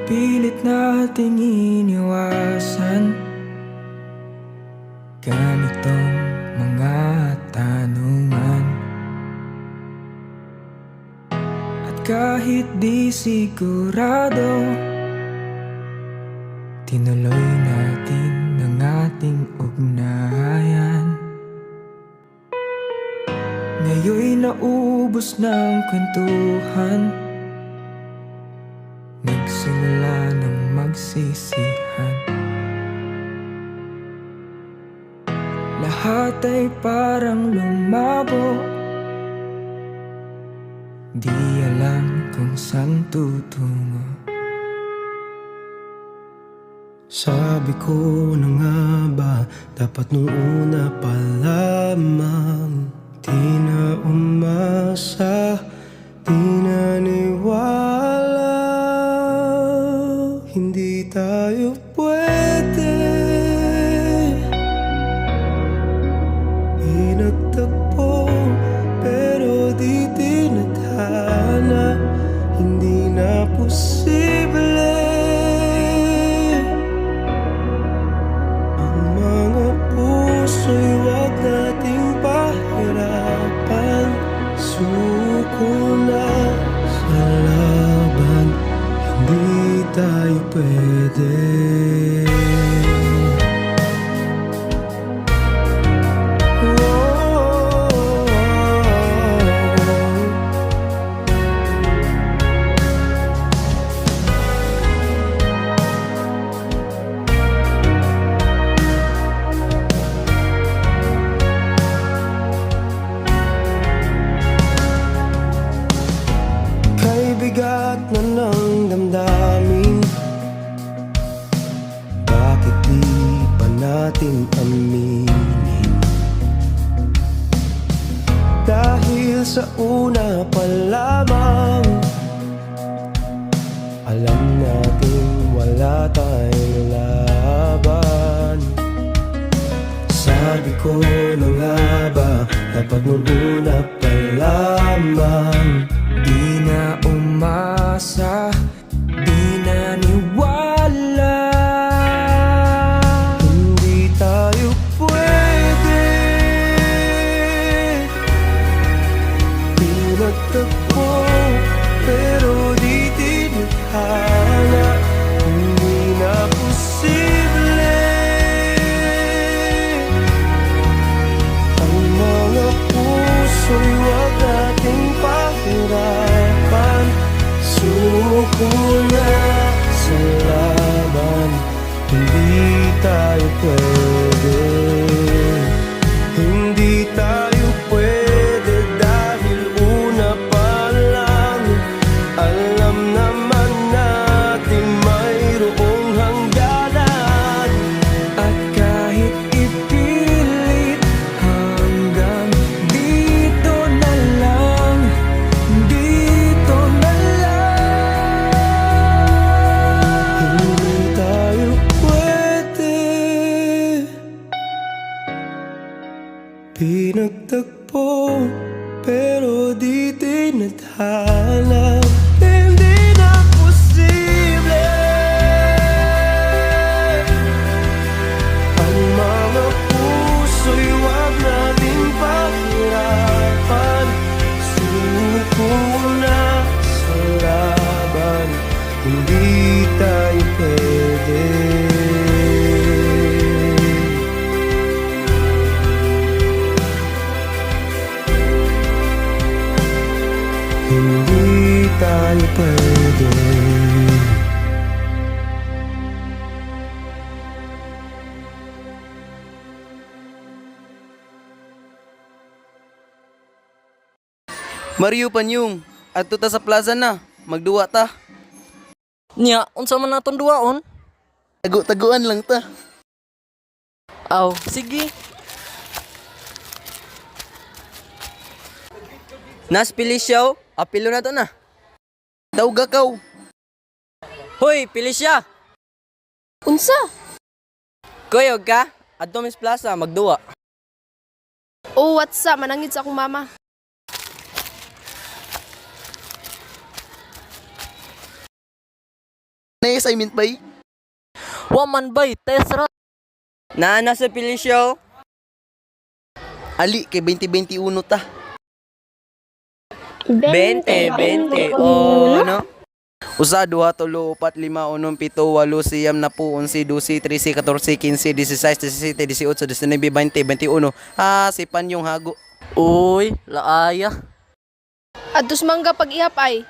Pilit nating iniwasan ganitong mga tanungan. At kahit di sigurado, tinuloy natin ang ating ugnayan. Ngayon'y naubos ng kwentuhan, nagsimula ng magsisihan. Lahat ay parang lumabo, di alam kung saan tutungo. Sabi ko na nga ba, dapat nung una pa lamang, di na umasa, di naniwala. Hindi tayo pwede, pinagtagpo pero di tinadhana. Hindi na posible ang mga puso'y wag nating pahirapan. Suko na sa laban, hindi tayo pwede. Kay bigat na ng damdamin, bakit di pa natin aminin? Dahil sa una pa lamang, alam natin wala tayong laban. Sabi ko na nga ba, dapat nung una pa lamang, di na umasa, di naniwala. hindi tayo pwede. Pinagtagpo pero di tinadhana. Hindi na posible ang mga puso'y wag nating pahirapan. Suko na sa laban, hindi tayo pwede. Hindi tayo pwede dahil una pa lang, alam naman natin mayroong hangganan. At kahit ipilit, hanggang dito na lang, dito na lang. Hindi tayo pwede, pinagtagpo pero di tinadhana. Hindi na posible ang mga puso'y wag nating pahirapan. Suko na sa laban, hindi tayo pwede. Mario Panyong, adto ta sa plaza na. Magduwa ta. Nya, unsa man naton duwaon? Tago-taguan lang ta. Aw, sige. Nas Pilisyaw, apilo na to na. Tawga kaw. Hoy, pili siya. Unsa? Kuyog ka? Adto Miss Plaza, magduwa. Oh, what's up? Manangit sa akong mama. Na-assignment ba eh? Waman bay, tesra. Naana sa Pilisyaw. Ali, kay 2021 ta. 20. Oh, no? Usa, 2, 3, 4, 5, 6, 7, 8, 9, 10, 11, 12, 13, 14, 15, 16, 17, 18, 19, 20, 21. Ah, si Panyong hago. Uy, laaya. Adtos mangga pag ihap ay.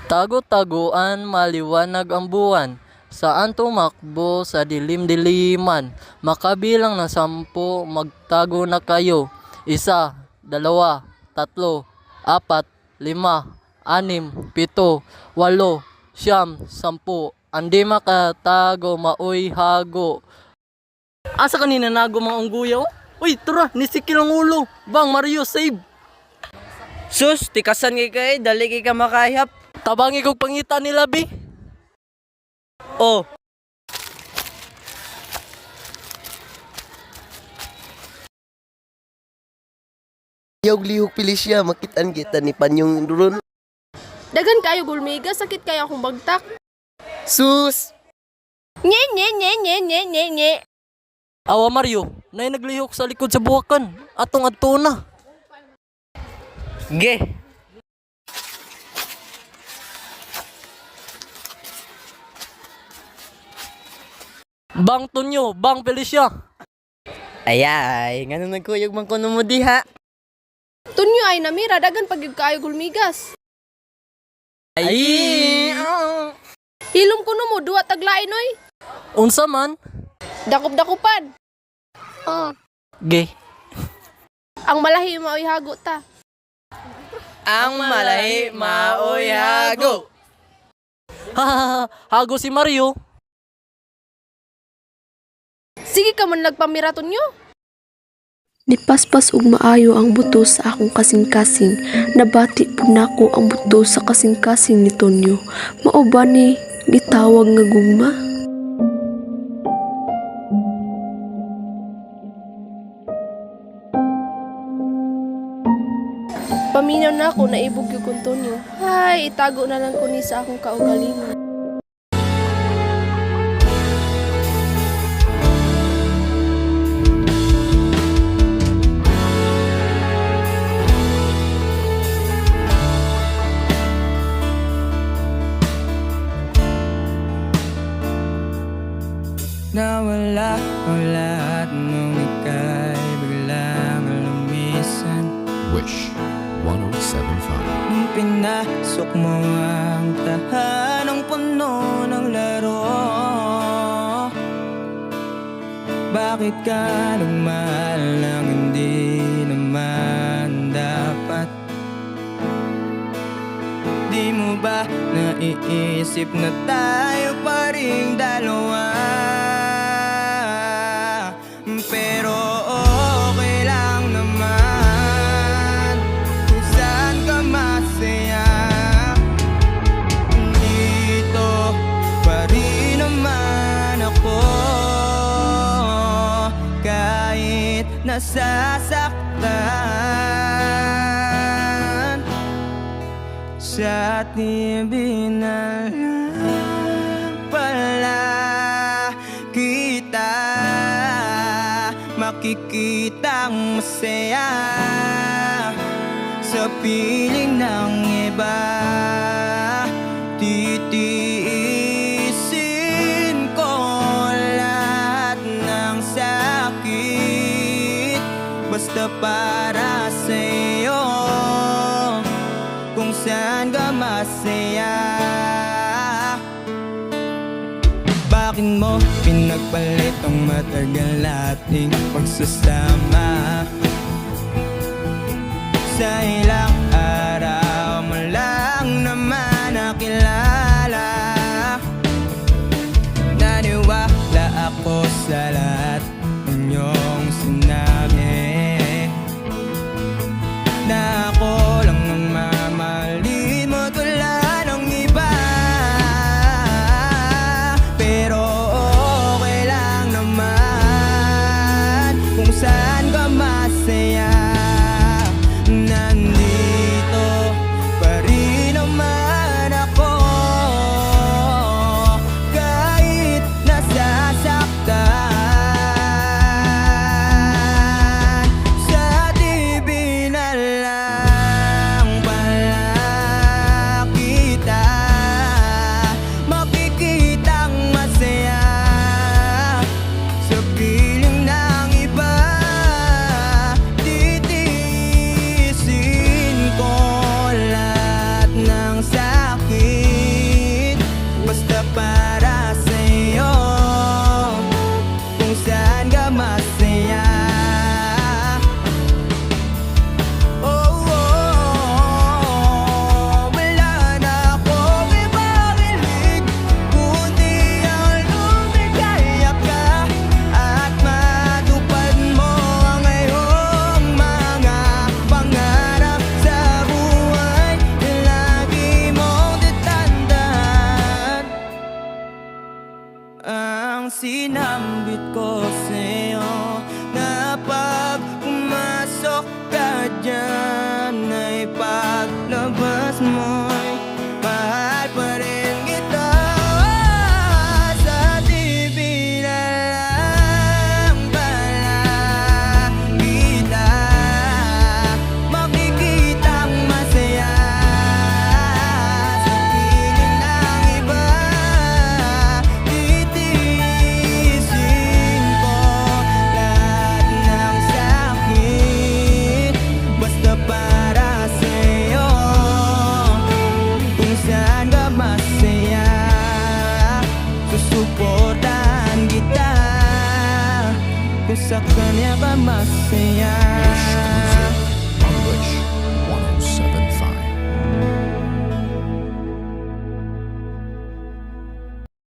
Tago-taguan, maliwanag ang buwan. Saan tumakbo sa dilim-diliman? Makabilang ng 10, magtago na kayo. 1, 2, 3, 4, 5, 6, 7, 8, 9, 10. Andi makatago, maoy hago. Asa kanina nago mga ungguyaw? Uy, tura, nisikil ang ulo. Bang, Mario, save. Sus, tikasan kay dali kay ka makahap. Tabangi kong pangita nila, bi. Oh, lihok Pilisya, makitan kita ni Panyong ron. Dagan kayo gulmiga, sakit kayo akong bagtak. Sus! Nye nye nye nye nye nye nye. Awa Mario, nay naglihok sa likod sa buwakan. Atong adto na. Ge! Bang Tunyo, Bang Felicia. Ayay, nga nung nagkuyog man ko mo diha. Tunyo ay namira, dagan pag yung kayo gulmigas. Ay! Hilom ko no mo, duwa taglain oy. Unsa man? Dakop-dakupan. Ge. Ang malahi maoy hago ta. Ang malahi, maoy hago. Hago si Mario. Sige ka man nagpamira tunyo. Nipaspas ug maayo ang buto sa akong kasing-kasing. Nabati pud nako ang buto sa kasing-kasing ni Tonyo. Mao ba ni gitawag nga gugma? Paminaw na ako na ibugyo kong Tonyo. Ay, itago na lang ko ni sa akong kaugalingon. Nawala ang lahat nung ika'y biglang lumisan. Wish 1075. Nung pinasok mo ang tahanang puno ng laro, bakit ka nagmahal nang hindi naman dapat? Di mo ba naiisip na tayo pa ring dalawa? Pero okay lang naman kung saan ka masaya. Dito pa rin naman ako, kahit nasasaktan. Sa tibi na lang pala kita makikitang masaya sa piling ng iba. Titiisin ko lahat ng sakit basta para sa'yo, kung saan ka masaya. Bakit mo Di nagpalit ang matagal nating pagsasama. Sa ilang araw mo lang naman nakilala. Naniwala ako sa lahat ng iyong sinabi, na ako lang ang mamahalin mo tulad ng iba. Pero okay lang naman kung saan ka masaya. Nandito pa rin naman ako, kahit nasasaktan. Sa TV na lang pala kita makikitang masaya. Sa piling ng iba, titiisin ko lahat ng sakit, basta para sa'yo, kung saan ka masaya. Oh, wala na akong ibang hilig, kundi ang lumigaya ka at matupad mo ang iyong mga pangarap sa buhay na lagi mong tatandaan. Ang sinambit ko sa'yo na pag pumasok ka dyan ay paglabas mo'y mahal pa rin kita. Sa TV na lang pala kita makikitang masaya. Sa piling ng iba, titiisin ko lahat ng sakit, basta para sa'yo, kung saan ka masaya. Susuportahan kita kung sa kanya ka masaya.